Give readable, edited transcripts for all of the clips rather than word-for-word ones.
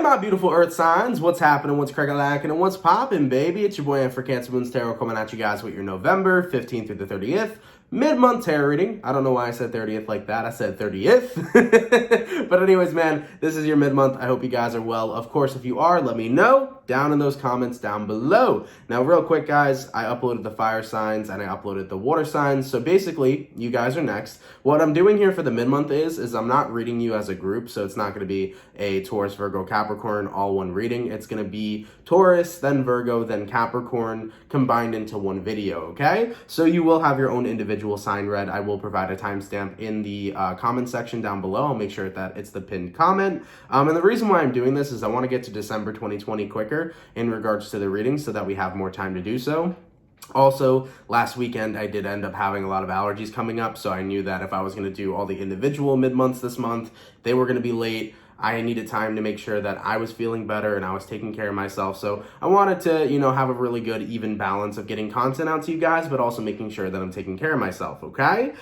my beautiful earth signs, what's happening, what's crack-a-lackin', and what's poppin', baby? It's your boy for CancerMoonsTarot coming at you guys with your November 15th through the 30th mid-month tarot reading. I don't know why I said 30th like that. I said 30th. But anyways, man, this is your mid-month. I hope you guys are well. Of course, if you are, let me know down in those comments down below. Now, real quick, guys, I uploaded the fire signs and I uploaded the water signs. So basically, you guys are next. What I'm doing here for the mid-month is I'm not reading you as a group. So it's not going to be a Taurus, Virgo, Capricorn, all one reading. It's going to be Taurus, then Virgo, then Capricorn combined into one video, okay? So you will have your own individual sign read. I will provide a timestamp in the comment section down below. I'll make sure that it's the pinned comment. And the reason why I'm doing this is I want to get to December 2020 quicker in regards to the reading so that we have more time to do so. Also, last weekend, I did end up having a lot of allergies coming up, so I knew that if I was going to do all the individual mid-months this month, they were going to be late. I needed time to make sure that I was feeling better and I was taking care of myself. So I wanted to, have a really good even balance of getting content out to you guys, but also making sure that I'm taking care of myself, okay?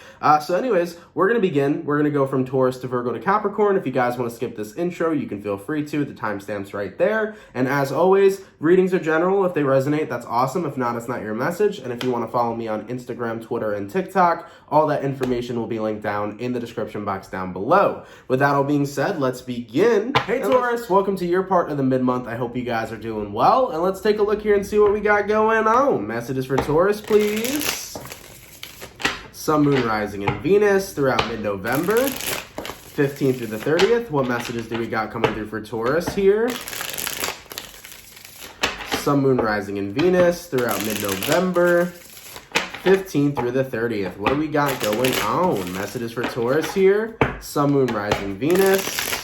So anyways, we're going to begin. We're going to go from Taurus to Virgo to Capricorn. If you guys want to skip this intro, you can feel free to. The timestamp's right there. And as always, readings are general. If they resonate, that's awesome. If not, it's not your message. And if you want to follow me on Instagram, Twitter, and TikTok, all that information will be linked down in the description box down below. With that all being said, let's begin. Hey Taurus, welcome to your part of the mid-month. I hope you guys are doing well, and let's take a look here and see what we got going on. Messages for Taurus, please. Sun, Moon, Rising, and Venus throughout mid-November, 15th through the 30th. What messages do we got coming through for Taurus here? Sun, Moon, Rising, and Venus throughout mid-November, 15th through the 30th. What do we got going on? Messages for Taurus here. Sun, Moon, Rising, Venus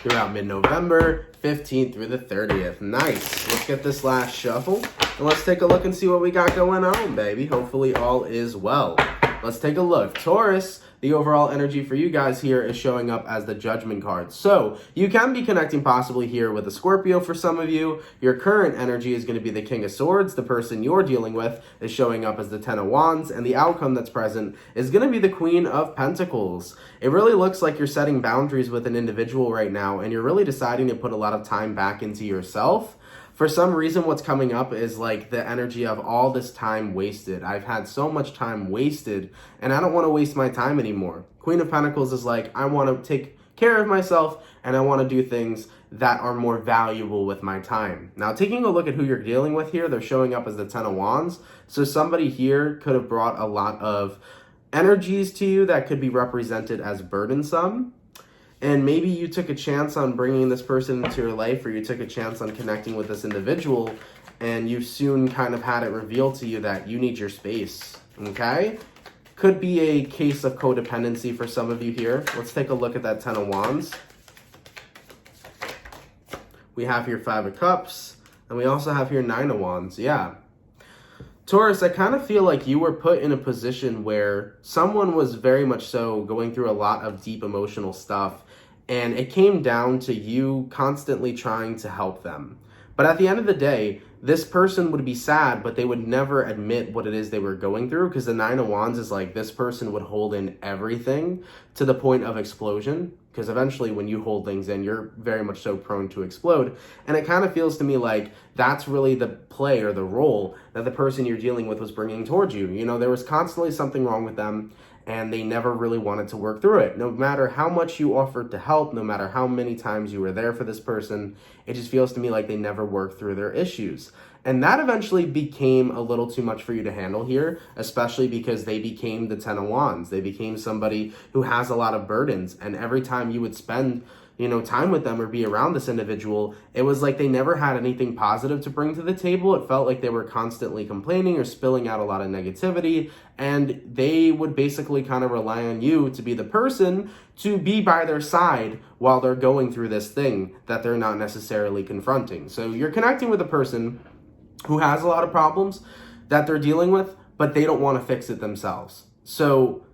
throughout mid-November, 15th through the 30th. Nice. Let's get this last shuffle, and let's take a look and see what we got going on, baby. Hopefully all is well. Let's take a look. Taurus, the overall energy for you guys here is showing up as the Judgment card. So you can be connecting possibly here with a Scorpio for some of you. Your current energy is going to be the King of Swords. The person you're dealing with is showing up as the Ten of Wands. And the outcome that's present is going to be the Queen of Pentacles. It really looks like you're setting boundaries with an individual right now, and you're really deciding to put a lot of time back into yourself. For some reason, what's coming up is like the energy of all this time wasted. I've had so much time wasted, and I don't want to waste my time anymore. Queen of Pentacles is like, I want to take care of myself, and I want to do things that are more valuable with my time. Now, taking a look at who you're dealing with here, they're showing up as the Ten of Wands. So somebody here could have brought a lot of energies to you that could be represented as burdensome. And maybe you took a chance on bringing this person into your life, or you took a chance on connecting with this individual, and you soon kind of had it revealed to you that you need your space, okay? Could be a case of codependency for some of you here. Let's take a look at that Ten of Wands. We have here Five of Cups, and we also have here Nine of Wands, yeah. Taurus, I kind of feel like you were put in a position where someone was very much so going through a lot of deep emotional stuff, and it came down to you constantly trying to help them. But at the end of the day, this person would be sad, but they would never admit what it is they were going through, because the Nine of Wands is like this person would hold in everything to the point of explosion, because eventually when you hold things in, you're very much so prone to explode. And it kind of feels to me like that's really the play or the role that the person you're dealing with was bringing towards you. There was constantly something wrong with them, and they never really wanted to work through it. No matter how much you offered to help, no matter how many times you were there for this person, it just feels to me like they never worked through their issues. And that eventually became a little too much for you to handle here, especially because they became the Ten of Wands. They became somebody who has a lot of burdens, and every time you would spend time with them or be around this individual, it was like they never had anything positive to bring to the table. It felt like they were constantly complaining or spilling out a lot of negativity, and they would basically kind of rely on you to be the person to be by their side while they're going through this thing that they're not necessarily confronting. So you're connecting with a person who has a lot of problems that they're dealing with, but they don't want to fix it themselves. So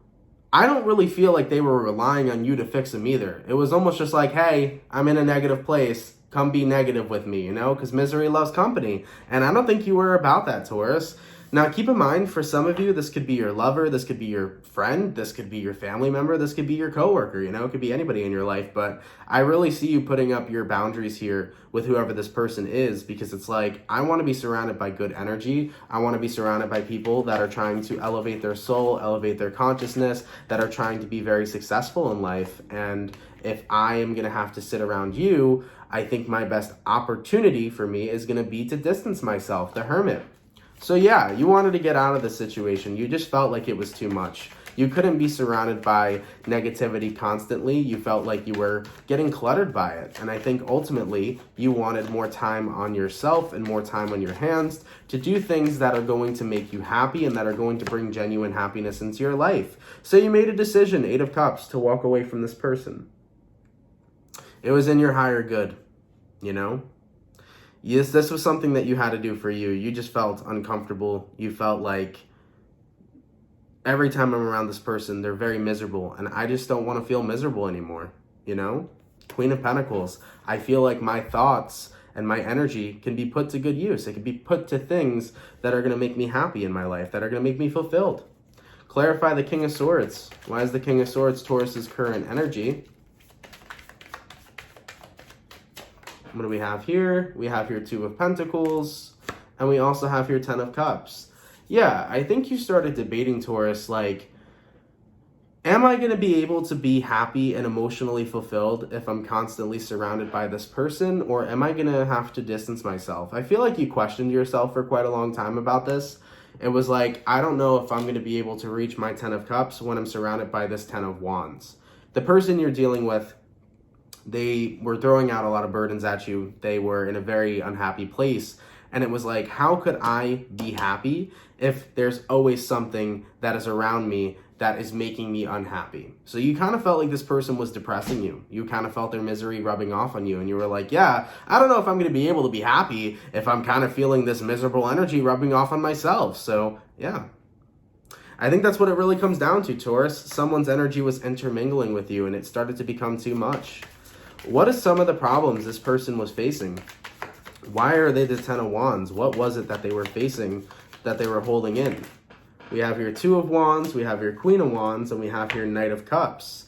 I don't really feel like they were relying on you to fix them either. It was almost just like, hey, I'm in a negative place. Come be negative with me, because misery loves company. And I don't think you were about that, Taurus. Now, keep in mind, for some of you, this could be your lover, this could be your friend, this could be your family member, this could be your coworker, it could be anybody in your life, but I really see you putting up your boundaries here with whoever this person is, because it's like, I want to be surrounded by good energy. I want to be surrounded by people that are trying to elevate their soul, elevate their consciousness, that are trying to be very successful in life. And if I am going to have to sit around you, I think my best opportunity for me is going to be to distance myself, the hermit. So yeah, you wanted to get out of the situation. You just felt like it was too much. You couldn't be surrounded by negativity constantly. You felt like you were getting cluttered by it. And I think ultimately you wanted more time on yourself and more time on your hands to do things that are going to make you happy and that are going to bring genuine happiness into your life. So you made a decision, 8 of Cups, to walk away from this person. It was in your higher good, Yes, this was something that you had to do for you. You just felt uncomfortable. You felt like every time I'm around this person, they're very miserable. And I just don't want to feel miserable anymore, Queen of Pentacles. I feel like my thoughts and my energy can be put to good use. It can be put to things that are going to make me happy in my life, that are going to make me fulfilled. Clarify the King of Swords. Why is the King of Swords Taurus's current energy? What do we have here? We have here 2 of Pentacles, and we also have here 10 of Cups. Yeah, I think you started debating, Taurus, like, am I going to be able to be happy and emotionally fulfilled if I'm constantly surrounded by this person, or am I going to have to distance myself? I feel like you questioned yourself for quite a long time about this. It was like, I don't know if I'm going to be able to reach my 10 of Cups when I'm surrounded by this 10 of Wands. The person you're dealing with, they were throwing out a lot of burdens at you. They were in a very unhappy place. And it was like, how could I be happy if there's always something that is around me that is making me unhappy? So you kind of felt like this person was depressing you. You kind of felt their misery rubbing off on you. And you were like, yeah, I don't know if I'm going to be able to be happy if I'm kind of feeling this miserable energy rubbing off on myself. So yeah, I think that's what it really comes down to, Taurus. Someone's energy was intermingling with you and it started to become too much. What are some of the problems this person was facing? Why are they the 10 of Wands? What was it that they were facing, that they were holding in? We have here 2 of Wands, we have here Queen of Wands, and we have here Knight of Cups.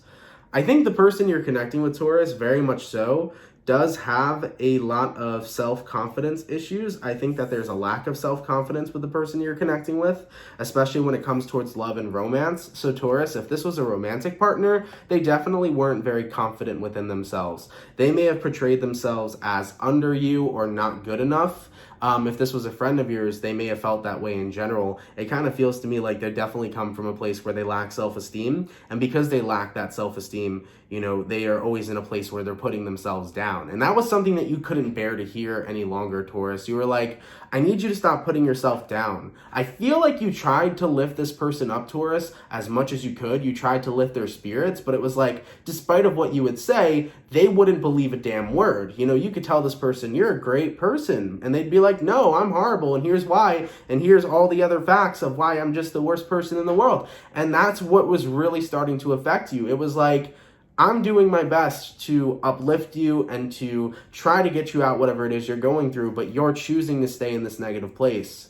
I think the person you're connecting with, Taurus, very much so, does have a lot of self-confidence issues. I think that there's a lack of self-confidence with the person you're connecting with, especially when it comes towards love and romance. So Taurus, if this was a romantic partner, they definitely weren't very confident within themselves. They may have portrayed themselves as under you or not good enough. If this was a friend of yours, they may have felt that way in general. It kind of feels to me like they definitely come from a place where they lack self-esteem. And because they lack that self-esteem, they are always in a place where they're putting themselves down. And that was something that you couldn't bear to hear any longer, Taurus. You were like, I need you to stop putting yourself down. I feel like you tried to lift this person up, Taurus, as much as you could. You tried to lift their spirits, but it was like, despite of what you would say, they wouldn't believe a damn word. You could tell this person, you're a great person. And they'd be like, no, I'm horrible. And here's why. And here's all the other facts of why I'm just the worst person in the world. And that's what was really starting to affect you. It was like, I'm doing my best to uplift you and to try to get you out whatever it is you're going through, but you're choosing to stay in this negative place.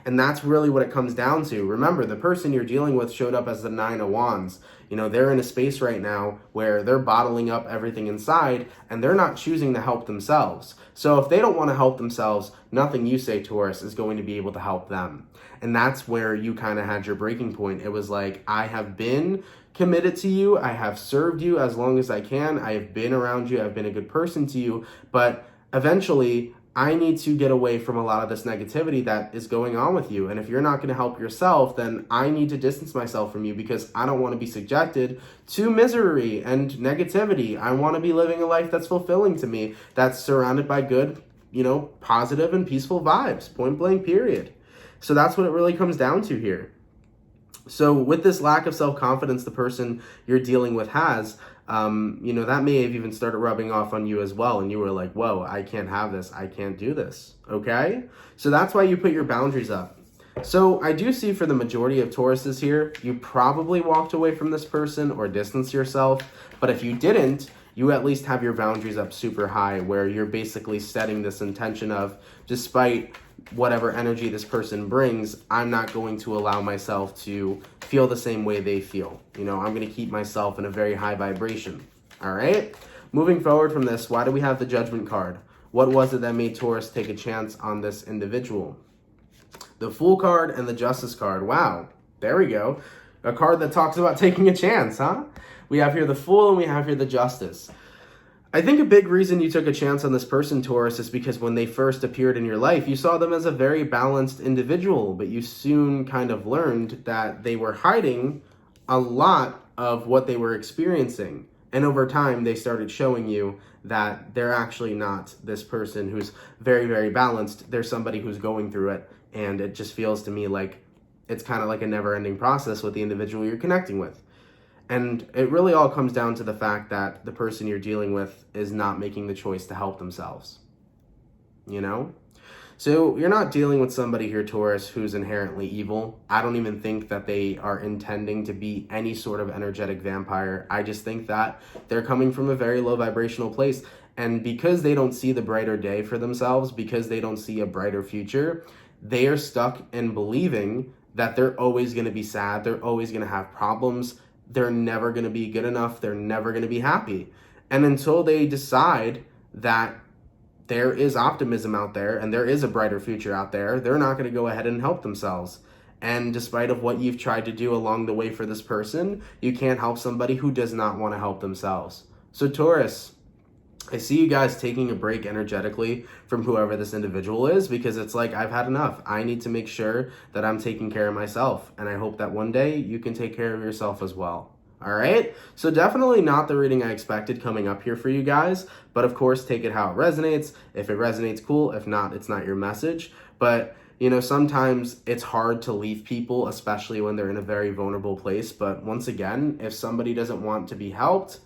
And that's really what it comes down to. Remember, the person you're dealing with showed up as the 9 of Wands. They're in a space right now where they're bottling up everything inside and they're not choosing to help themselves. So if they don't want to help themselves, nothing you say, Taurus, is going to be able to help them. And that's where you kind of had your breaking point. It was like, I have been committed to you. I have served you as long as I can. I have been around you. I've been a good person to you. But eventually, I need to get away from a lot of this negativity that is going on with you. And if you're not going to help yourself, then I need to distance myself from you because I don't want to be subjected to misery and negativity. I want to be living a life that's fulfilling to me, that's surrounded by good, positive and peaceful vibes, point blank, period. So that's what it really comes down to here. So with this lack of self-confidence the person you're dealing with has, that may have even started rubbing off on you as well. And you were like, whoa, I can't have this. I can't do this. Okay? So that's why you put your boundaries up. So I do see for the majority of Tauruses here, you probably walked away from this person or distanced yourself. But if you didn't, you at least have your boundaries up super high where you're basically setting this intention of, despite whatever energy this person brings, I'm not going to allow myself to feel the same way they feel. You know, I'm going to keep myself in a very high vibration. All right? Moving forward from this, why do we have the Judgment card? What was it that made Taurus take a chance on this individual? The Fool card and the Justice card. Wow. There we go. A card that talks about taking a chance, huh? We have here the Fool and we have here the Justice. I think a big reason you took a chance on this person, Taurus, is because when they first appeared in your life, you saw them as a very balanced individual, but you soon kind of learned that they were hiding a lot of what they were experiencing. And over time, they started showing you that they're actually not this person who's very, very balanced. They're somebody who's going through it. And it just feels to me like it's kind of like a never-ending process with the individual you're connecting with. And it really all comes down to the fact that the person you're dealing with is not making the choice to help themselves. You know? So you're not dealing with somebody here, Taurus, who's inherently evil. I don't even think that they are intending to be any sort of energetic vampire. I just think that they're coming from a very low vibrational place. And because they don't see the brighter day for themselves, because they don't see a brighter future, they are stuck in believing that they're always going to be sad. They're always going to have problems. They're never going to be good enough. They're never going to be happy. And until they decide that there is optimism out there and there is a brighter future out there, they're not going to go ahead and help themselves. And despite of what you've tried to do along the way for this person, you can't help somebody who does not want to help themselves. So Taurus, I see you guys taking a break energetically from whoever this individual is, because it's like, I've had enough. I need to make sure that I'm taking care of myself. And I hope that one day you can take care of yourself as well. All right? So definitely not the reading I expected coming up here for you guys. But of course, take it how it resonates. If it resonates, cool. If not, it's not your message. But you know, sometimes it's hard to leave people, especially when they're in a very vulnerable place. But once again, if somebody doesn't want to be helped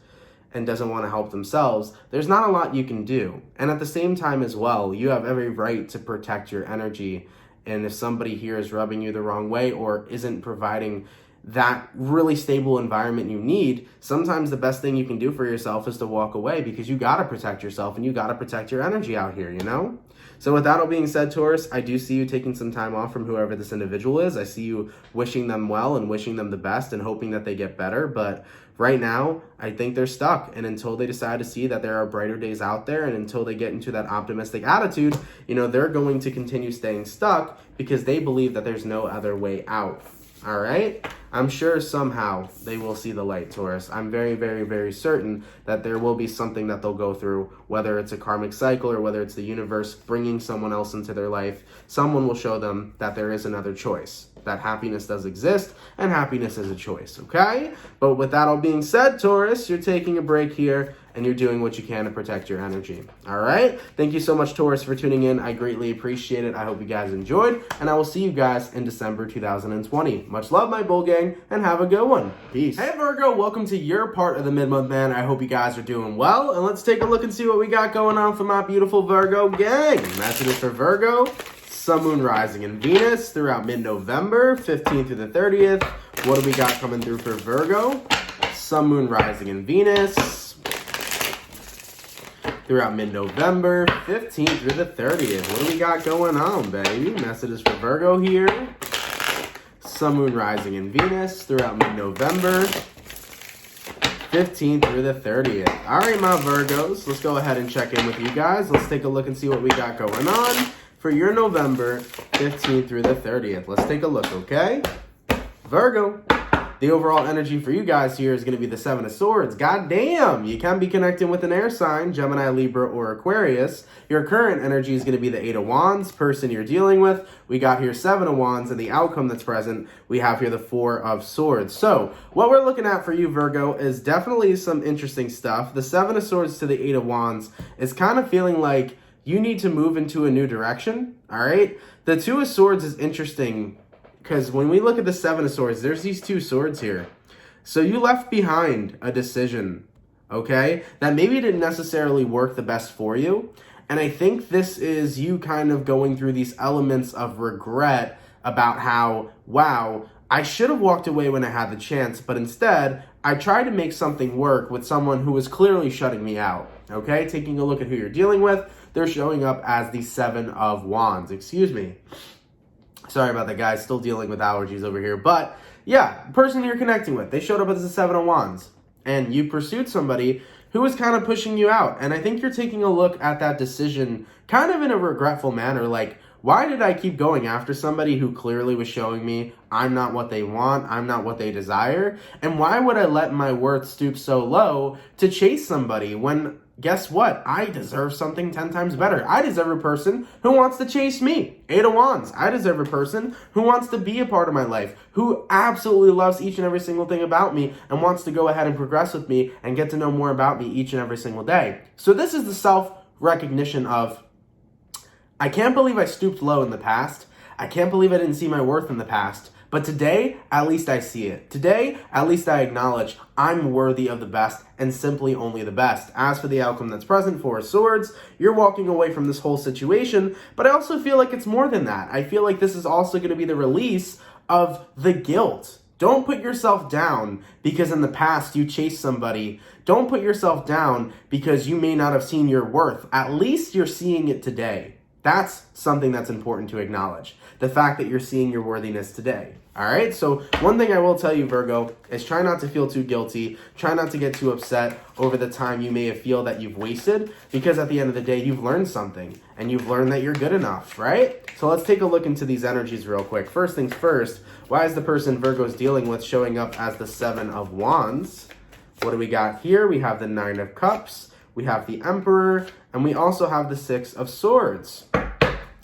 and doesn't want to help themselves, there's not a lot you can do. And at the same time as well, you have every right to protect your energy. And if somebody here is rubbing you the wrong way or isn't providing that really stable environment you need, sometimes the best thing you can do for yourself is to walk away, because you got to protect yourself and you got to protect your energy out here, you know? So with that all being said, Taurus, I do see you taking some time off from whoever this individual is. I see you wishing them well and wishing them the best and hoping that they get better. But right now, I think they're stuck. And until they decide to see that there are brighter days out there, and until they get into that optimistic attitude, you know, they're going to continue staying stuck because they believe that there's no other way out. All right? I'm sure somehow they will see the light, Taurus. I'm very, very, very certain that there will be something that they'll go through, whether it's a karmic cycle or whether it's the universe bringing someone else into their life. Someone will show them that there is another choice, that happiness does exist, and happiness is a choice, okay? But with that all being said, Taurus, you're taking a break here, and you're doing what you can to protect your energy, all right? Thank you so much, Taurus, for tuning in. I greatly appreciate it. I hope you guys enjoyed, and I will see you guys in December 2020. Much love, my bull gang, and have a good one. Peace. Hey, Virgo, welcome to your part of the mid-month, man. I hope you guys are doing well, and let's take a look and see what we got going on for my beautiful Virgo gang. Messages for Virgo: Sun, Moon, Rising, and Venus throughout mid-November, 15th through the 30th. What do we got coming through for Virgo? Sun, Moon, Rising, and Venus throughout mid-November, 15th through the 30th. What do we got going on, baby? Messages for Virgo here. Sun, Moon, Rising, and Venus throughout mid-November, 15th through the 30th. All right, my Virgos, let's go ahead and check in with you guys. Let's take a look and see what we got going on for your November 15th through the 30th. Let's take a look, okay? Virgo, the overall energy for you guys here is going to be the Seven of Swords. God damn, you can be connecting with an air sign, Gemini, Libra, or Aquarius. Your current energy is going to be the Eight of Wands, person you're dealing with. We got here Seven of Wands, and the outcome that's present, we have here the Four of Swords. So what we're looking at for you, Virgo, is definitely some interesting stuff. The Seven of Swords to the Eight of Wands is kind of feeling like you need to move into a new direction, all right? The Two of Swords is interesting because when we look at the Seven of Swords, there's these two swords here. So you left behind a decision, okay, that maybe didn't necessarily work the best for you. And I think this is you kind of going through these elements of regret about how, wow, I should have walked away when I had the chance, but instead, I tried to make something work with someone who was clearly shutting me out. Okay, taking a look at who you're dealing with, they're showing up as the Seven of Wands. Excuse me. Sorry about that, guys. Still dealing with allergies over here. But yeah, person you're connecting with, they showed up as the Seven of Wands. And you pursued somebody who was kind of pushing you out. And I think you're taking a look at that decision kind of in a regretful manner. Like, why did I keep going after somebody who clearly was showing me I'm not what they want, I'm not what they desire? And why would I let my worth stoop so low to chase somebody when, guess what? I deserve something 10 times better. I deserve a person who wants to chase me. Eight of Wands. I deserve a person who wants to be a part of my life, who absolutely loves each and every single thing about me and wants to go ahead and progress with me and get to know more about me each and every single day. So this is the self-recognition of, I can't believe I stooped low in the past. I can't believe I didn't see my worth in the past. But today, at least I see it. Today, at least I acknowledge I'm worthy of the best and simply only the best. As for the outcome that's present, Four of Swords, you're walking away from this whole situation, but I also feel like it's more than that. I feel like this is also going to be the release of the guilt. Don't put yourself down because in the past you chased somebody. Don't put yourself down because you may not have seen your worth. At least you're seeing it today. That's something that's important to acknowledge. The fact that you're seeing your worthiness today. All right, so one thing I will tell you, Virgo, is try not to feel too guilty. Try not to get too upset over the time you may feel that you've wasted, because at the end of the day, you've learned something, and you've learned that you're good enough, right? So let's take a look into these energies real quick. First things first, why is the person Virgo's dealing with showing up as the Seven of Wands? What do we got here? We have the Nine of Cups, we have the Emperor, and we also have the Six of Swords.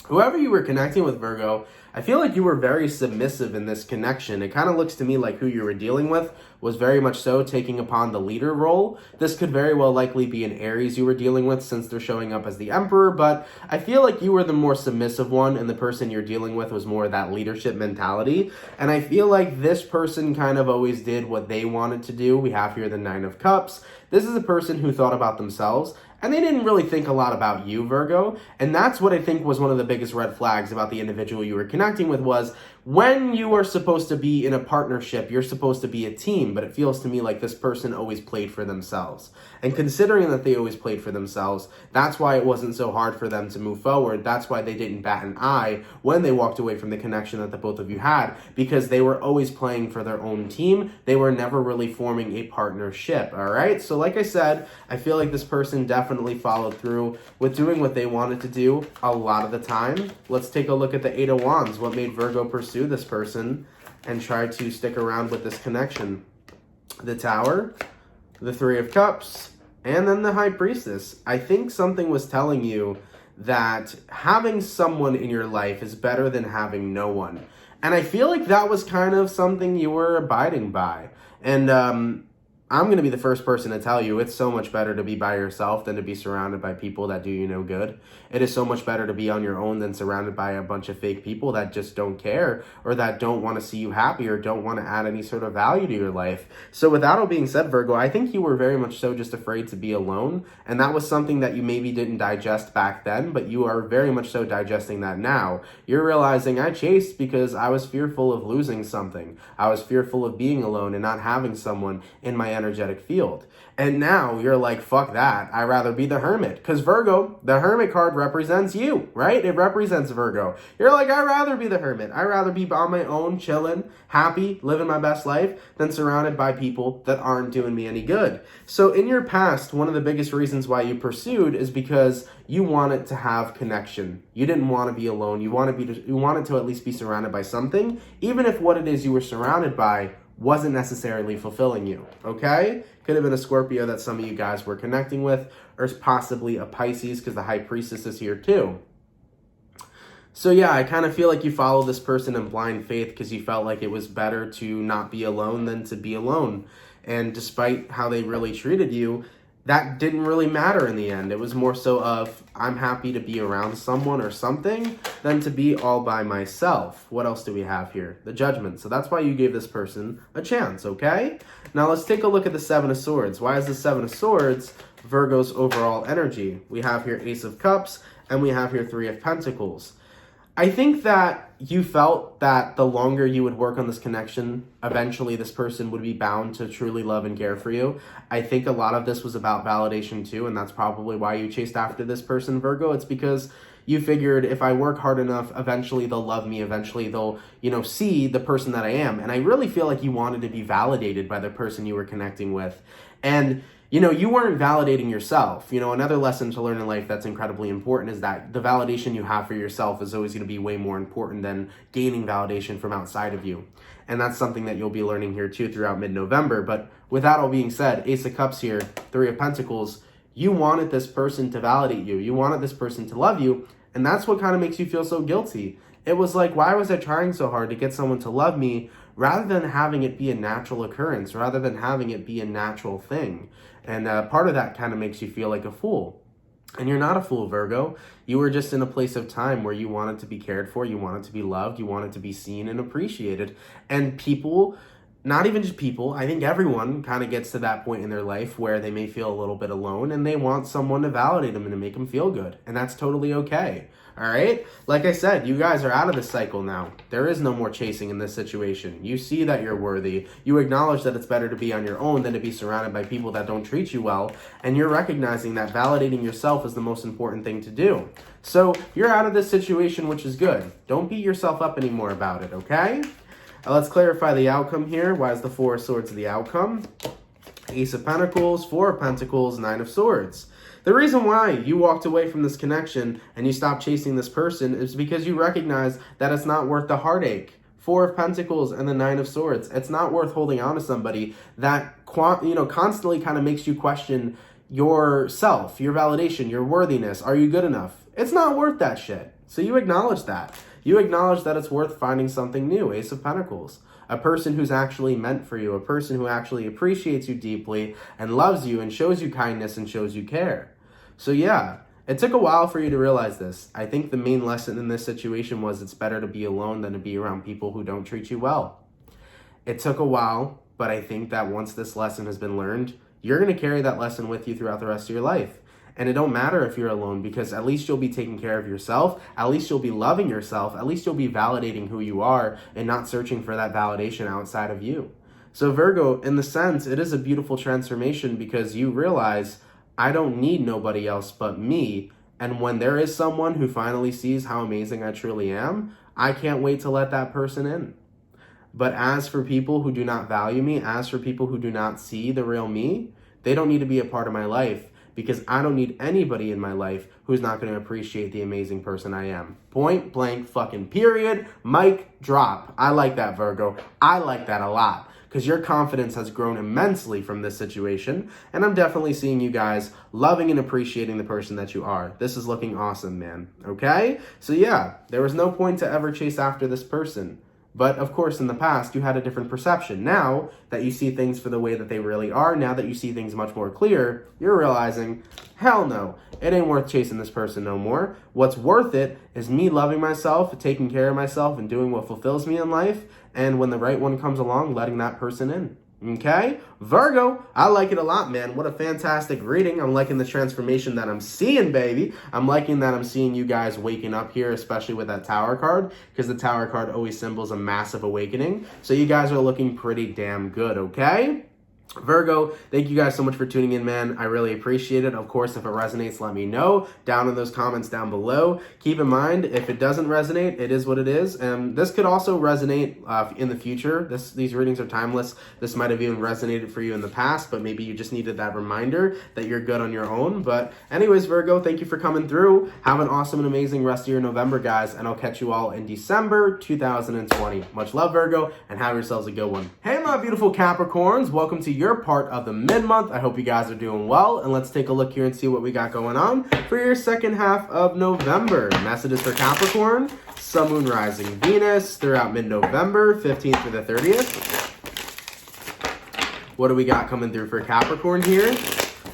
Whoever you were connecting with, Virgo, I feel like you were very submissive in this connection. It kind of looks to me like who you were dealing with was very much so taking upon the leader role. This could very well likely be an Aries you were dealing with since they're showing up as the Emperor, but I feel like you were the more submissive one and the person you're dealing with was more of that leadership mentality. And I feel like this person kind of always did what they wanted to do. We have here the Nine of Cups. This is a person who thought about themselves, and they didn't really think a lot about you, Virgo. And that's what I think was one of the biggest red flags about the individual you were connecting with was when you are supposed to be in a partnership, you're supposed to be a team, but it feels to me like this person always played for themselves. And considering that they always played for themselves, that's why it wasn't so hard for them to move forward. That's why they didn't bat an eye when they walked away from the connection that the both of you had, because they were always playing for their own team. They were never really forming a partnership, all right? So like I said, I feel like this person definitely followed through with doing what they wanted to do a lot of the time. Let's take a look at the Eight of Wands. What made Virgo pursue this person and try to stick around with this connection? The Tower, the Three of Cups, and then the High Priestess. I think something was telling you that having someone in your life is better than having no one. And I feel like that was kind of something you were abiding by. And I'm going to be the first person to tell you it's so much better to be by yourself than to be surrounded by people that do you no good. It is so much better to be on your own than surrounded by a bunch of fake people that just don't care or that don't want to see you happy or don't want to add any sort of value to your life. So with that all being said, Virgo, I think you were very much so just afraid to be alone. And that was something that you maybe didn't digest back then, but you are very much so digesting that now. You're realizing I chased because I was fearful of losing something. I was fearful of being alone and not having someone in my energetic field. And now you're like, fuck that. I'd rather be the Hermit. Because Virgo, the Hermit card represents you, right? It represents Virgo. You're like, I'd rather be the Hermit. I'd rather be on my own, chilling, happy, living my best life than surrounded by people that aren't doing me any good. So in your past, one of the biggest reasons why you pursued is because you wanted to have connection. You didn't want to be alone. You wanted to at least be surrounded by something, even if what it is you were surrounded by wasn't necessarily fulfilling you, okay? Could have been a Scorpio that some of you guys were connecting with, or possibly a Pisces because the High Priestess is here too. So yeah, I kind of feel like you followed this person in blind faith because you felt like it was better to not be alone than to be alone. And despite how they really treated you, that didn't really matter in the end. It was more so of, I'm happy to be around someone or something than to be all by myself. What else do we have here? The Judgment. So that's why you gave this person a chance, okay? Now let's take a look at the Seven of Swords. Why is the Seven of Swords Virgo's overall energy? We have here Ace of Cups, and we have here Three of Pentacles. I think that you felt that the longer you would work on this connection, eventually this person would be bound to truly love and care for you. I think a lot of this was about validation too, and that's probably why you chased after this person, Virgo. It's because you figured if I work hard enough, eventually they'll love me, eventually they'll, see the person that I am. And I really feel like you wanted to be validated by the person you were connecting with. And you weren't validating yourself. Another lesson to learn in life that's incredibly important is that the validation you have for yourself is always going to be way more important than gaining validation from outside of you. And that's something that you'll be learning here too throughout mid-November. But with that all being said, Ace of Cups here, Three of Pentacles, you wanted this person to validate you. You wanted this person to love you. And that's what kind of makes you feel so guilty. It was like, why was I trying so hard to get someone to love me rather than having it be a natural occurrence, rather than having it be a natural thing? And part of that kind of makes you feel like a fool. And you're not a fool, Virgo. You were just in a place of time where you wanted to be cared for, you wanted to be loved, you wanted to be seen and appreciated. And people, not even just people, I think everyone kind of gets to that point in their life where they may feel a little bit alone and they want someone to validate them and to make them feel good. And that's totally okay. All right? Like I said, you guys are out of this cycle now. There is no more chasing in this situation. You see that you're worthy. You acknowledge that it's better to be on your own than to be surrounded by people that don't treat you well. And you're recognizing that validating yourself is the most important thing to do. So you're out of this situation, which is good. Don't beat yourself up anymore about it, okay? Let's clarify the outcome here. Why is the Four of Swords the outcome? Ace of Pentacles, Four of Pentacles, Nine of Swords. The reason why you walked away from this connection and you stopped chasing this person is because you recognize that it's not worth the heartache. Four of Pentacles and the Nine of Swords. It's not worth holding on to somebody that constantly kind of makes you question yourself, your validation, your worthiness. Are you good enough? It's not worth that shit. So you acknowledge that. You acknowledge that it's worth finding something new. Ace of Pentacles. A person who's actually meant for you. A person who actually appreciates you deeply and loves you and shows you kindness and shows you care. So yeah, it took a while for you to realize this. I think the main lesson in this situation was it's better to be alone than to be around people who don't treat you well. It took a while, but I think that once this lesson has been learned, you're going to carry that lesson with you throughout the rest of your life. And it don't matter if you're alone, because at least you'll be taking care of yourself. At least you'll be loving yourself. At least you'll be validating who you are and not searching for that validation outside of you. So Virgo, in the sense, it is a beautiful transformation because you realize I don't need nobody else but me. And when there is someone who finally sees how amazing I truly am, I can't wait to let that person in. But as for people who do not value me, as for people who do not see the real me, they don't need to be a part of my life. Because I don't need anybody in my life who's not going to appreciate the amazing person I am. Point blank fucking period. Mic drop. I like that, Virgo. I like that a lot. Because your confidence has grown immensely from this situation. And I'm definitely seeing you guys loving and appreciating the person that you are. This is looking awesome, man. Okay? So yeah, there was no point to ever chase after this person. But of course, in the past, you had a different perception. Now that you see things for the way that they really are, now that you see things much more clear, you're realizing, hell no, it ain't worth chasing this person no more. What's worth it is me loving myself, taking care of myself, and doing what fulfills me in life. And when the right one comes along, letting that person in. Okay? Virgo, I like it a lot, man. What a fantastic reading. I'm liking the transformation that I'm seeing, baby. I'm liking that I'm seeing you guys waking up here, especially with that Tower card, because the Tower card always symbols a massive awakening. So you guys are looking pretty damn good, okay? Virgo, thank you guys so much for tuning in, man. I really appreciate it. Of course, if it resonates, let me know down in those comments down below. Keep in mind, if it doesn't resonate, it is what it is. And this could also resonate in the future. These readings are timeless. This might have even resonated for you in the past, but maybe you just needed that reminder that you're good on your own. But anyways, Virgo, thank you for coming through. Have an awesome and amazing rest of your November, guys, and I'll catch you all in December 2020. Much love, Virgo, and have yourselves a good one. Hey, my beautiful Capricorns. Welcome to your part of the mid-month. I hope you guys are doing well, and let's take a look here and see what we got going on for your second half of November. Messages for Capricorn, Sun, Moon, Rising, Venus throughout mid-November, 15th through the 30th. What do we got coming through for Capricorn here?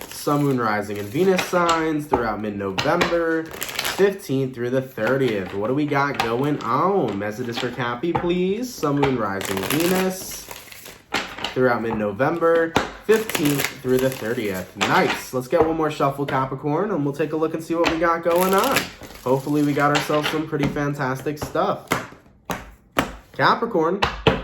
Sun, Moon, Rising, and Venus signs throughout mid-November, 15th through the 30th. What do we got going on? Messages for Cappy, please. Sun, Moon, Rising, Venus throughout mid-November, 15th through the 30th. Nice. Let's get one more shuffle, Capricorn, and we'll take a look and see what we got going on. Hopefully we got ourselves some pretty fantastic stuff. Capricorn,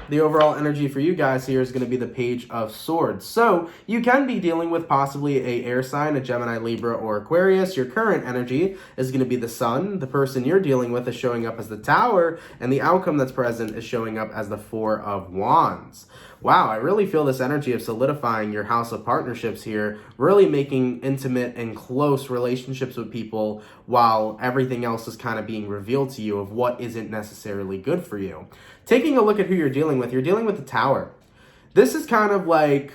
the overall energy for you guys here is going to be the Page of Swords. So you can be dealing with possibly a air sign, a Gemini, Libra, or Aquarius. Your current energy is going to be the Sun. The person you're dealing with is showing up as the Tower, and the outcome that's present is showing up as the Four of Wands. Wow, I really feel this energy of solidifying your house of partnerships here, really making intimate and close relationships with people while everything else is kind of being revealed to you of what isn't necessarily good for you. Taking a look at who you're dealing with the Tower. This is kind of like,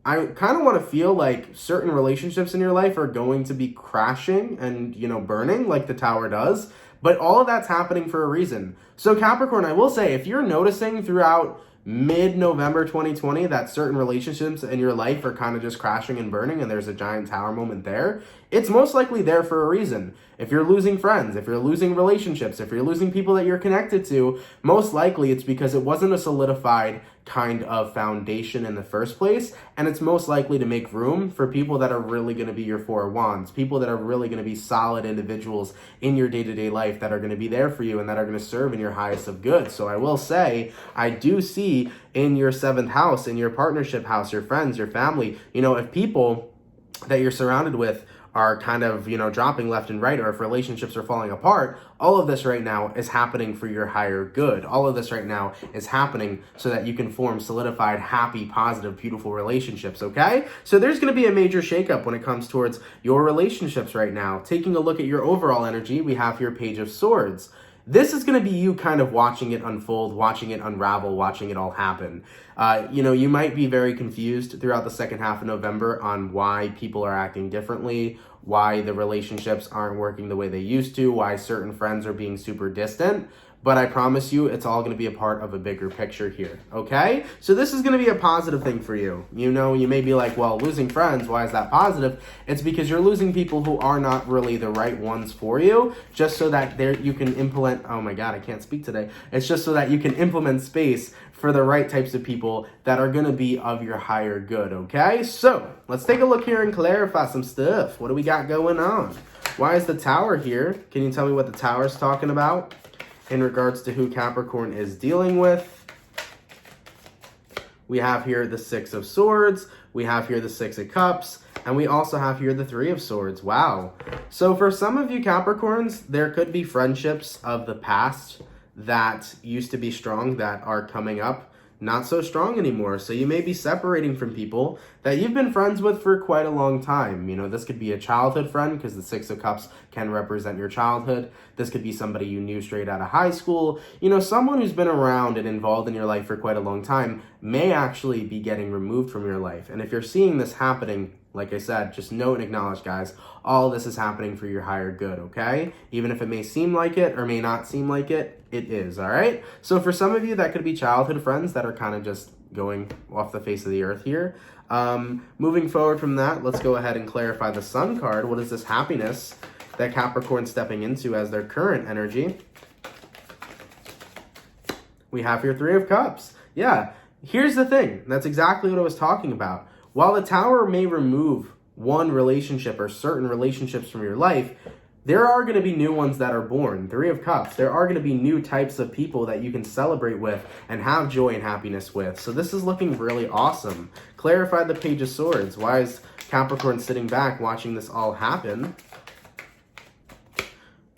I kind of want to feel like certain relationships in your life are going to be crashing and, burning like the Tower does, but all of that's happening for a reason. So Capricorn, I will say, if you're noticing throughout mid-November 2020 that certain relationships in your life are kind of just crashing and burning and there's a giant tower moment there, it's most likely there for a reason. If you're losing friends, if you're losing relationships, if you're losing people that you're connected to, most likely it's because it wasn't a solidified kind of foundation in the first place, and it's most likely to make room for people that are really going to be your Four of Wands, people that are really going to be solid individuals in your day-to-day life that are going to be there for you and that are going to serve in your highest of good. So I will say, I do see in your 7th house, in your partnership house, your friends, your family, if people that you're surrounded with are kind of, dropping left and right, or if relationships are falling apart, all of this right now is happening for your higher good. All of this right now is happening so that you can form solidified, happy, positive, beautiful relationships, okay? So there's going to be a major shakeup when it comes towards your relationships right now. Taking a look at your overall energy, we have your Page of Swords. This is going to be you kind of watching it unfold, watching it unravel, watching it all happen. You might be very confused throughout the second half of November on why people are acting differently, why the relationships aren't working the way they used to, why certain friends are being super distant. But I promise you, it's all going to be a part of a bigger picture here, okay? So this is going to be a positive thing for you. You may be like, well, losing friends, why is that positive? It's because you're losing people who are not really the right ones for you, just so that you can implement, oh my God, I can't speak today. It's just so that you can implement space for the right types of people that are going to be of your higher good, okay? So let's take a look here and clarify some stuff. What do we got going on? Why is the Tower here? Can you tell me what the Tower is talking about in regards to who Capricorn is dealing with? We have here the 6 of Swords, we have here the 6 of Cups, and we also have here the 3 of Swords. Wow. So for some of you Capricorns, there could be friendships of the past that used to be strong that are coming up not so strong anymore. So you may be separating from people that you've been friends with for quite a long time. This could be a childhood friend because the 6 of Cups can represent your childhood. This could be somebody you knew straight out of high school. Someone who's been around and involved in your life for quite a long time may actually be getting removed from your life. And if you're seeing this happening, like I said, just note and acknowledge, guys, all of this is happening for your higher good, okay? Even if it may seem like it or may not seem like it, it is, all right? So for some of you, that could be childhood friends that are kind of just going off the face of the earth here. Moving forward from that, let's go ahead and clarify the Sun card. What is this happiness that Capricorn's stepping into as their current energy? We have your 3 of Cups. Yeah, here's the thing. That's exactly what I was talking about. While the Tower may remove one relationship or certain relationships from your life, there are going to be new ones that are born. 3 of Cups. There are going to be new types of people that you can celebrate with and have joy and happiness with. So this is looking really awesome. Clarify the Page of Swords. Why is Capricorn sitting back watching this all happen?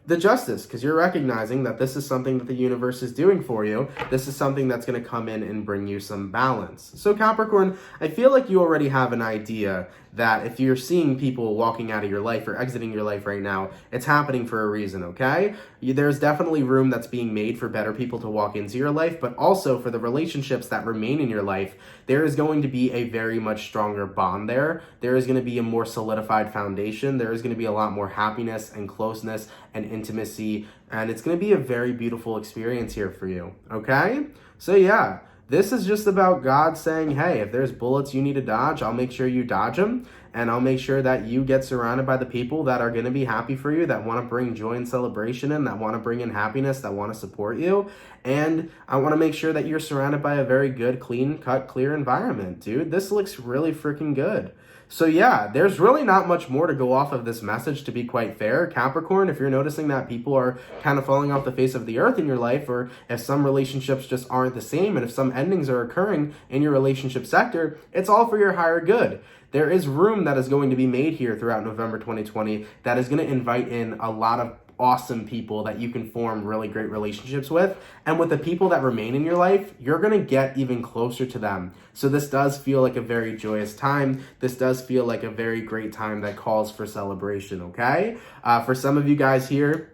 The Justice, because you're recognizing that this is something that the universe is doing for you. This is something that's going to come in and bring you some balance. So Capricorn, I feel like you already have an idea that if you're seeing people walking out of your life or exiting your life right now, it's happening for a reason, okay? There's definitely room that's being made for better people to walk into your life, but also for the relationships that remain in your life, there is going to be a very much stronger bond there. There is going to be a more solidified foundation. There is going to be a lot more happiness and closeness and intimacy, and it's going to be a very beautiful experience here for you, okay? So yeah, this is just about God saying, hey, if there's bullets you need to dodge, I'll make sure you dodge them. And I'll make sure that you get surrounded by the people that are going to be happy for you, that want to bring joy and celebration in, that want to bring in happiness, that want to support you. And I want to make sure that you're surrounded by a very good, clean cut, clear environment, dude. This looks really freaking good. So yeah, there's really not much more to go off of this message, to be quite fair. Capricorn, if you're noticing that people are kind of falling off the face of the earth in your life, or if some relationships just aren't the same, and if some endings are occurring in your relationship sector, it's all for your higher good. There is room that is going to be made here throughout November 2020 that is going to invite in a lot of awesome people that you can form really great relationships with. And with the people that remain in your life, you're going to get even closer to them. So this does feel like a very joyous time. This does feel like a very great time that calls for celebration, okay? For some of you guys here,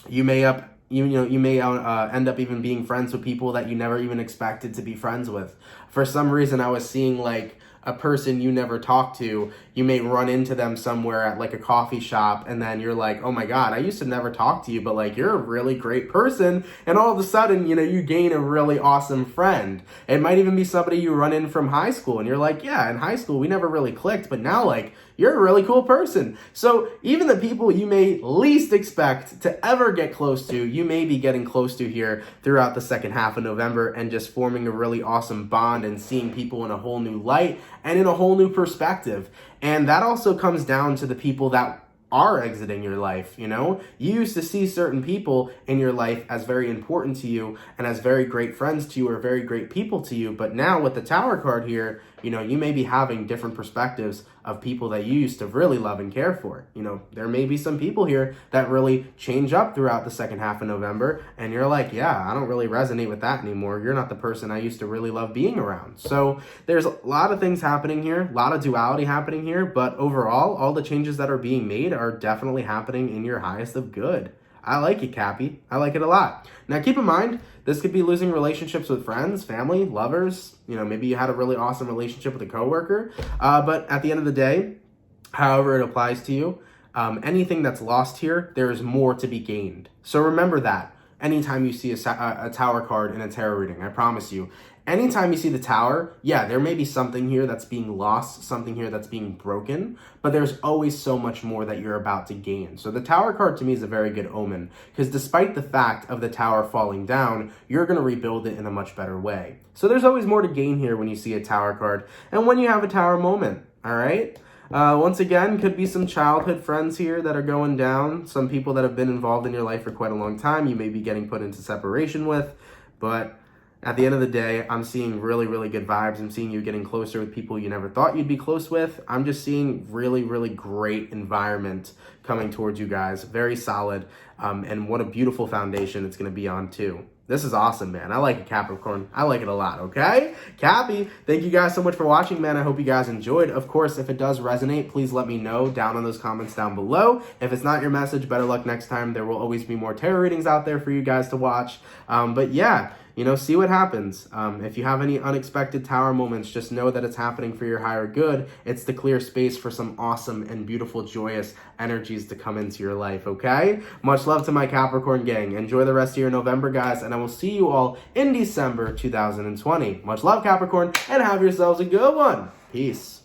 you may end up even being friends with people that you never even expected to be friends with. For some reason, I was seeing like a person you never talked to, you may run into them somewhere at like a coffee shop, and then you're like, oh my God, I used to never talk to you, but like you're a really great person. And all of a sudden, you gain a really awesome friend. It might even be somebody you run in from high school, and you're like, yeah, in high school, we never really clicked, but now like you're a really cool person. So even the people you may least expect to ever get close to, you may be getting close to here throughout the second half of November, and just forming a really awesome bond and seeing people in a whole new light and in a whole new perspective. And that also comes down to the people that are exiting your life. You used to see certain people in your life as very important to you and as very great friends to you or very great people to you. But now with the Tower card here, you may be having different perspectives of people that you used to really love and care for. There may be some people here that really change up throughout the second half of November, and you're like, yeah, I don't really resonate with that anymore. You're not the person I used to really love being around. So there's a lot of things happening here, a lot of duality happening here, but overall, all the changes that are being made are definitely happening in your highest of good. I like it, Cappy. I like it a lot. Now, keep in mind, this could be losing relationships with friends, family, lovers. Maybe you had a really awesome relationship with a coworker. But at the end of the day, however it applies to you, anything that's lost here, there is more to be gained. So remember that anytime you see a Tower card in a tarot reading, I promise you, anytime you see the Tower, yeah, there may be something here that's being lost, something here that's being broken, but there's always so much more that you're about to gain. So the Tower card to me is a very good omen, because despite the fact of the Tower falling down, you're going to rebuild it in a much better way. So there's always more to gain here when you see a Tower card and when you have a Tower moment, all right? Once again, could be some childhood friends here that are going down, some people that have been involved in your life for quite a long time you may be getting put into separation with, but at the end of the day, I'm seeing really, really good vibes. I'm seeing you getting closer with people you never thought you'd be close with. I'm just seeing really, really great environment coming towards you guys. Very solid. And what a beautiful foundation it's going to be on too. This is awesome, man. I like it, Capricorn. I like it a lot, okay? Cappy, thank you guys so much for watching, man. I hope you guys enjoyed. Of course, if it does resonate, please let me know down in those comments down below. If it's not your message, better luck next time. There will always be more tarot readings out there for you guys to watch. But yeah, see what happens. If you have any unexpected Tower moments, just know that it's happening for your higher good. It's to clear space for some awesome and beautiful, joyous energies to come into your life, okay? Much love to my Capricorn gang. Enjoy the rest of your November, guys, and I will see you all in December 2020. Much love, Capricorn, and have yourselves a good one. Peace.